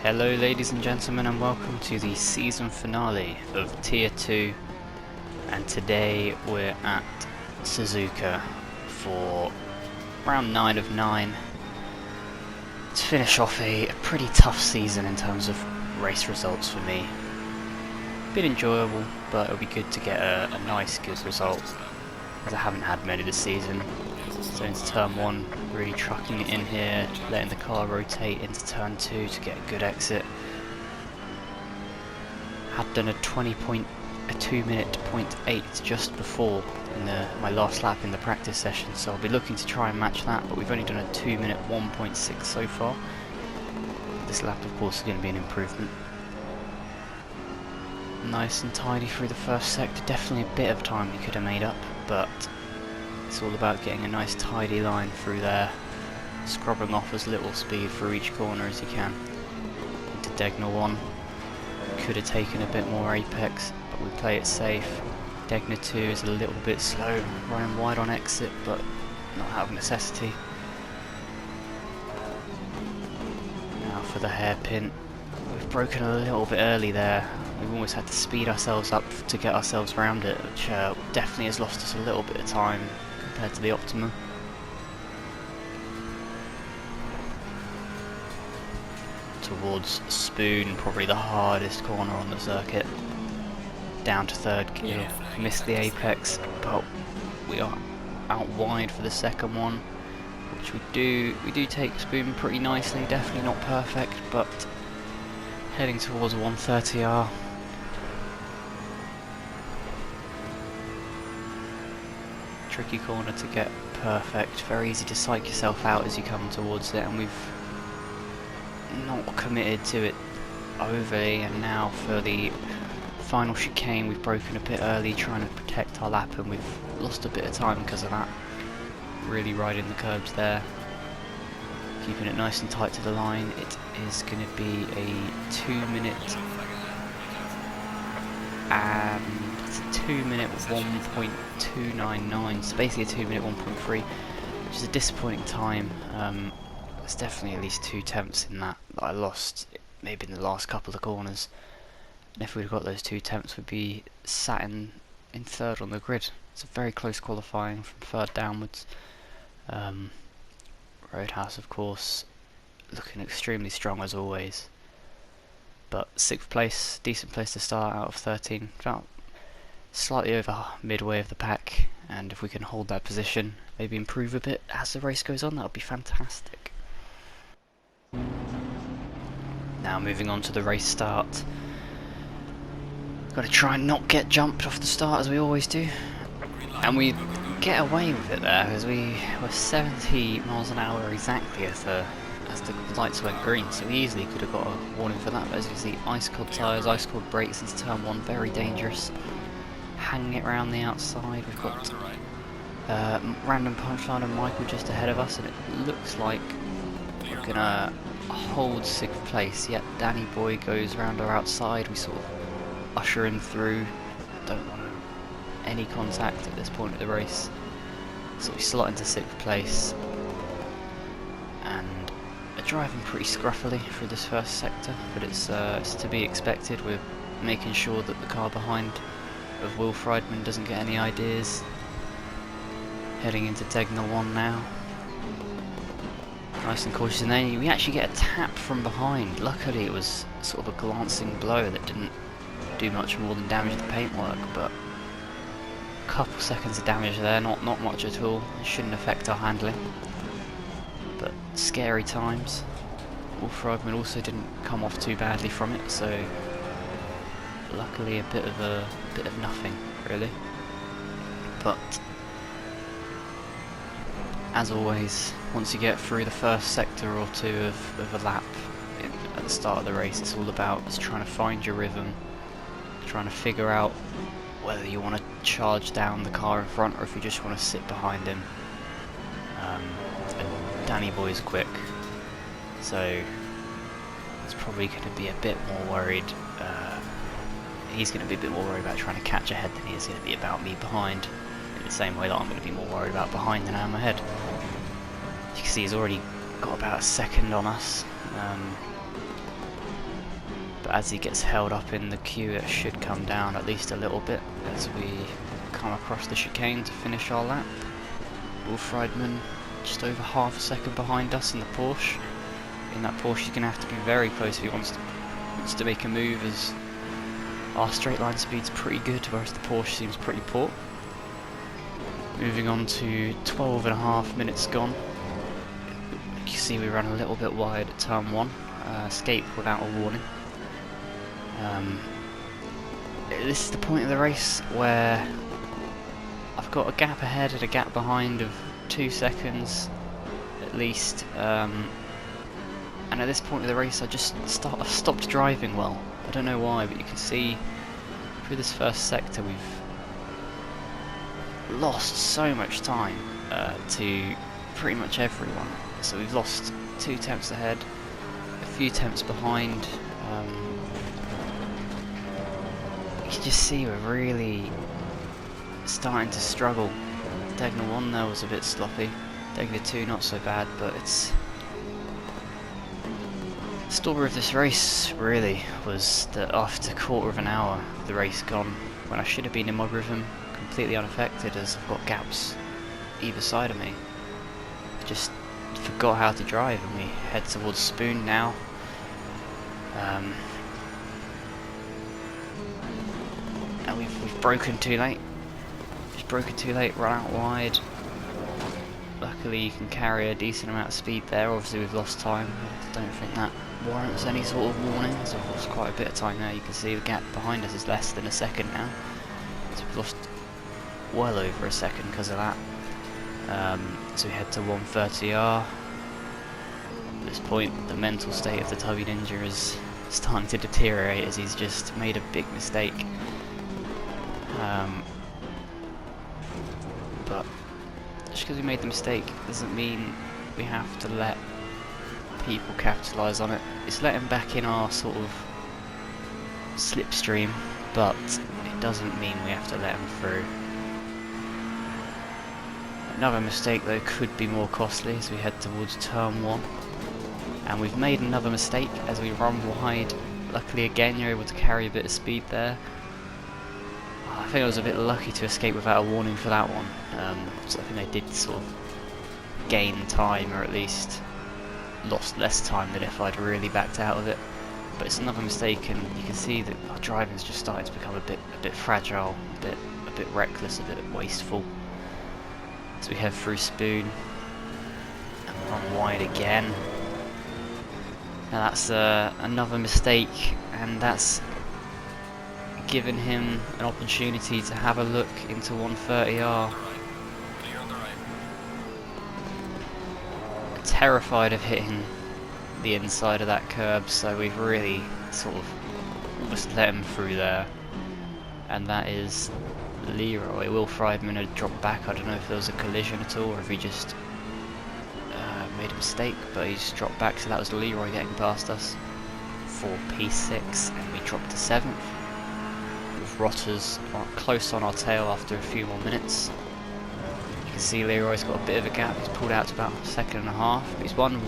Hello ladies and gentlemen, and welcome to the season finale of Tier 2, and today we're at Suzuka for round 9 of 9 to finish off a pretty tough season in terms of race results for me. Been enjoyable, but it'll be good to get a nice good result, as I haven't had many this season. So into turn 1, really trucking it in here, letting the car rotate into turn 2 to get a good exit. Had done a 2 minute 0.8 just before in my last lap in the practice session, so I'll be looking to try and match that, but we've only done a 2 minute 1.6 so far. This lap of course is going to be an improvement. Nice and tidy through the first sector, definitely a bit of time we could have made up, but it's all about getting a nice tidy line through there, scrubbing off as little speed through each corner as you can. Into Degner 1, could have taken a bit more apex, but we play it safe. Degner 2 is a little bit slow, running wide on exit, but not out of necessity. Now for the hairpin, we've broken a little bit early there. We've almost had to speed ourselves up to get ourselves around it, which definitely has lost us a little bit of time compared to the optimum. Towards Spoon, probably the hardest corner on the circuit. Down to third gear, missed the apex, but we are out wide for the second one, which we do take Spoon pretty nicely, definitely not perfect, but heading towards a 130R. Tricky corner to get perfect, very easy to psych yourself out as you come towards it, and we've not committed to it overly, and now for the final chicane we've broken a bit early trying to protect our lap, and we've lost a bit of time because of that. Really riding the curbs there, keeping it nice and tight to the line. It is going to be a 2 minute and it's a 2 minute 1.299, so basically a 2 minute 1.3, which is a disappointing time. There's definitely at least 2 tenths in that I lost, maybe in the last couple of corners. And if we'd got those 2 tenths, we'd be sat in third on the grid. It's a very close qualifying from third downwards. Roadhouse, of course, looking extremely strong as always. But 6th place, decent place to start out of 13. About slightly over midway of the pack, and if we can hold that position, maybe improve a bit as the race goes on, that would be fantastic. Now moving on to the race start. Got to try and not get jumped off the start as we always do, and we get away with it there because we were 70 miles an hour exactly as the lights went green, so we easily could have got a warning for that. But as you see, ice cold tyres, ice cold brakes into turn 1, very dangerous. Hanging it around the outside, we've got random punchline and Michael just ahead of us, and it looks like we're gonna hold 6th place. Yet Danny Boy goes round our outside, we sort of usher him through, don't want any contact at this point of the race, so we slot into 6th place and are driving pretty scruffily through this first sector, but it's to be expected. We're making sure that the car behind of Will Friedman doesn't get any ideas. Heading into Degner 1 now, nice and cautious, and then we actually get a tap from behind. Luckily it was sort of a glancing blow that didn't do much more than damage the paintwork, but a couple seconds of damage there, not much at all. It shouldn't affect our handling, but scary times. Will Friedman also didn't come off too badly from it, so luckily a bit of nothing really. But as always, once you get through the first sector or two of a lap at the start of the race, it's all about just trying to find your rhythm, trying to figure out whether you want to charge down the car in front or if you just want to sit behind him. And Danny Boy's quick, so it's probably going to be a bit more worried. He's going to be a bit more worried about trying to catch ahead than he is going to be about me behind, in the same way that I'm going to be more worried about behind than I am ahead. You can see he's already got about a second on us. but as he gets held up in the queue it should come down at least a little bit as we come across the chicane to finish our lap. Will Friedman just over half a second behind us in the Porsche. In that Porsche he's going to have to be very close if he wants to make a move, as our straight line speed's pretty good whereas the Porsche seems pretty poor. Moving on to 12.5 minutes gone. You can see we ran a little bit wide at turn 1, escape without a warning. This is the point of the race where I've got a gap ahead and a gap behind of 2 seconds at least, and at this point of the race I've stopped driving well. I don't know why, but you can see through this first sector we've lost so much time to pretty much everyone. So we've lost 2 tenths ahead, a few tenths behind. You can just see we're really starting to struggle. Degner 1 there was a bit sloppy, Degner 2 not so bad, but it's... The story of this race really was that after a quarter of an hour of the race gone, when I should have been in my rhythm, completely unaffected as I've got gaps either side of me, I just forgot how to drive, and we head towards Spoon now. And we've broken too late. Just broken too late, run out wide. Luckily you can carry a decent amount of speed there. Obviously we've lost time. I don't think that warrants any sort of warning, so we've lost quite a bit of time there. You can see the gap behind us is less than a second now. So we've lost well over a second because of that. So we head to 130R. At this point the mental state of the TheTubbyNinja is starting to deteriorate as he's just made a big mistake. But just because we made the mistake doesn't mean we have to let people capitalise on it. It's letting back in our sort of slipstream, but it doesn't mean we have to let them through. Another mistake though could be more costly as we head towards turn 1, and we've made another mistake as we run wide. Luckily again you're able to carry a bit of speed there. I think I was a bit lucky to escape without a warning for that one, so I think I did sort of gain time, or at least lost less time than if I'd really backed out of it. But it's another mistake, and you can see that our driving's just starting to become a bit fragile, a bit reckless, a bit wasteful. So we head through Spoon and run wide again. Now that's another mistake, and that's given him an opportunity to have a look into 130R. Terrified of hitting the inside of that curb, so we've really sort of almost let him through there. And that is Leroy. Will Friedman had dropped back. I don't know if there was a collision at all or if he just made a mistake, but he's dropped back, so that was Leroy getting past us for P6, and we dropped to 7th. With Rotters close on our tail after a few more minutes. You can see Leroy's got a bit of a gap. He's pulled out to about a second and a half. He's run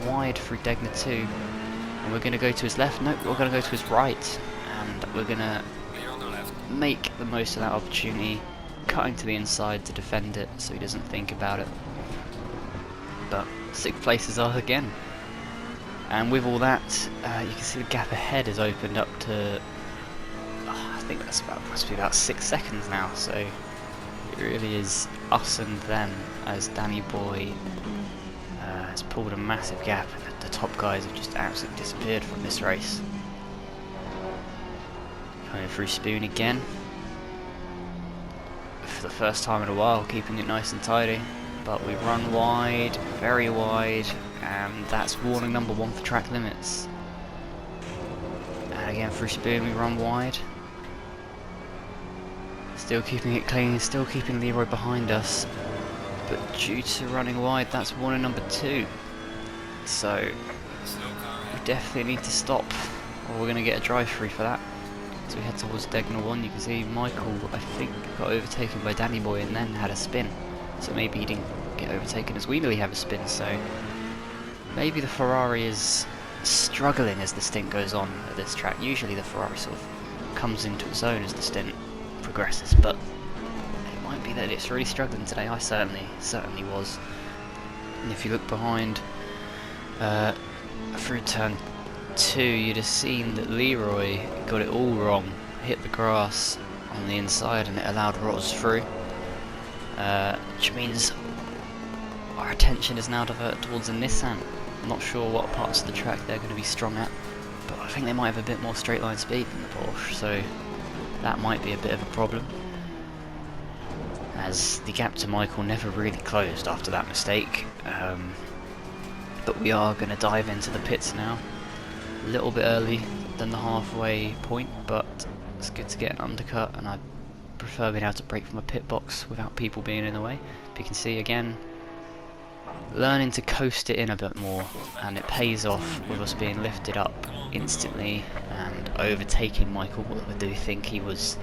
wide through Degner 2, and we're going to go to his left. Nope, we're going to go to his right, and we're going to make the most of that opportunity, cutting to the inside to defend it so he doesn't think about it. But 6th place is ours again, and with all that you can see the gap ahead has opened up to I think that's must be about 6 seconds now, so it really is us and them, as Danny Boy has pulled a massive gap, and the top guys have just absolutely disappeared from this race. Coming through Spoon again for the first time in a while, keeping it nice and tidy, but we run wide, very wide, and that's warning number 1 for track limits. And again through Spoon we run wide, still keeping it clean, still keeping Leroy behind us, but due to running wide that's warning number 2, so we definitely need to stop or we're going to get a drive-through for that. So we head towards Degner 1. You can see Michael, I think, got overtaken by Danny Boy and then had a spin. So maybe he didn't get overtaken as we nearly have a spin, so maybe the Ferrari is struggling as the stint goes on at this track. Usually the Ferrari sort of comes into its own as the stint progresses, but it might be that it's really struggling today. I certainly was. And if you look behind through turn 2, you'd have seen that Leroy got it all wrong, hit the grass on the inside, and it allowed Roz through, which means our attention is now diverted towards a Nissan. I'm not sure what parts of the track they're going to be strong at, but I think they might have a bit more straight line speed than the Porsche, so that might be a bit of a problem, as the gap to Michael never really closed after that mistake. But we are going to dive into the pits now, a little bit early than the halfway point, but it's good to get an undercut, and I prefer being able to brake from a pit box without people being in the way. But you can see again, learning to coast it in a bit more, and it pays off with us being lifted up instantly and overtaking Michael. I do think he was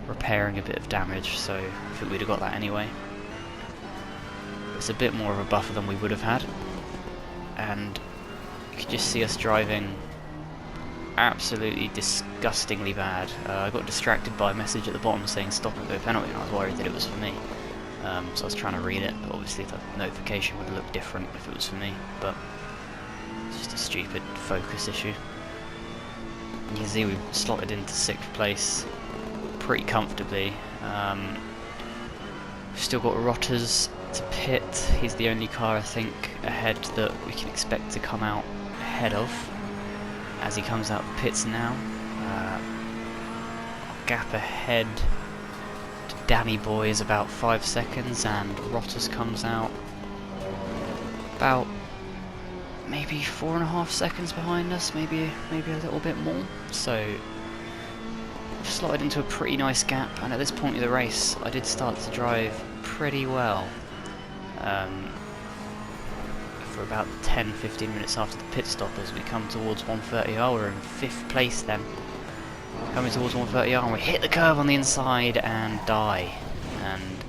repairing a bit of damage, so I think we'd have got that anyway. It's a bit more of a buffer than we would have had, and you can just see us driving absolutely disgustingly bad. I got distracted by a message at the bottom saying stop and go penalty, and I was worried that it was for me. So I was trying to read it, but obviously the notification would look different if it was for me, but it's just a stupid focus issue. And you can see we've slotted into 6th place pretty comfortably. We've still got Rotters to pit. He's the only car I think ahead that we can expect to come out ahead of as he comes out of the pits now. Gap ahead to Danny Boy is about 5 seconds, and Rotters comes out about maybe 4.5 seconds behind us, maybe a little bit more. So we've slotted into a pretty nice gap, and at this point of the race I did start to drive pretty well. For about 10-15 minutes after the pit stop, as we come towards 130R, we're in 5th place then. Coming towards 130R, and we hit the curve on the inside and die. And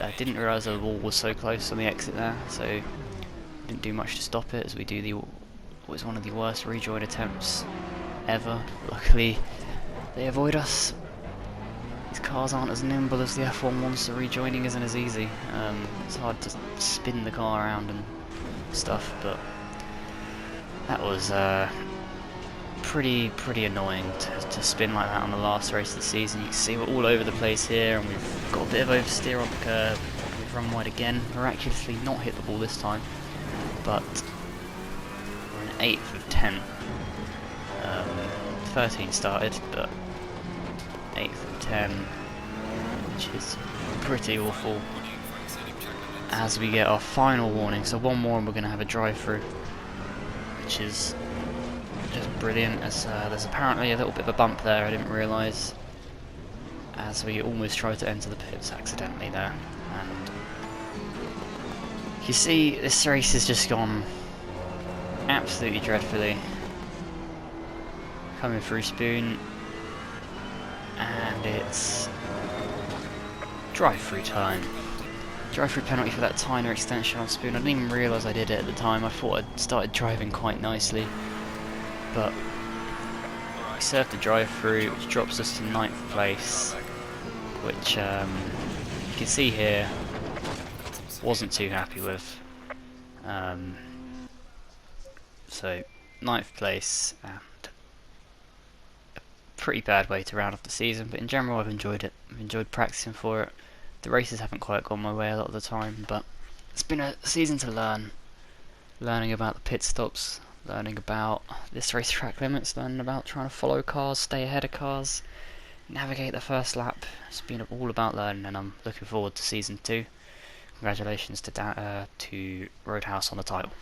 I didn't realise the wall was so close on the exit there, so didn't do much to stop it, as we do what was one of the worst rejoin attempts ever. Luckily they avoid us. These cars aren't as nimble as the F1 ones, so rejoining isn't as easy. It's hard to spin the car around and stuff, but that was pretty annoying to spin like that on the last race of the season. You can see we're all over the place here, and we've got a bit of oversteer on the curb. We've run wide again, miraculously not hit the ball this time, but we're in 8th of 10. 13 started, but 8th of 10, which is pretty awful, as we get our final warning. So one more and we're going to have a drive-through, which is just brilliant, as there's apparently a little bit of a bump there, I didn't realise, as we almost tried to enter the pits accidentally there. And you see this race has just gone absolutely dreadfully. Coming through Spoon, and it's drive-through time. Drive-through penalty for that tiner extension on Spoon. I didn't even realise I did it at the time. I thought I'd started driving quite nicely, but we served the drive-through, which drops us to 9th place, which you can see here, wasn't too happy with. So 9th place, and pretty bad way to round off the season, but in general I've enjoyed it. I've enjoyed practicing for it. The races haven't quite gone my way a lot of the time, but it's been a season to learning about the pit stops, learning about this race track limits, learning about trying to follow cars, stay ahead of cars, navigate the first lap. It's been all about learning, and I'm looking forward to season 2. Congratulations to Roadhouse on the title.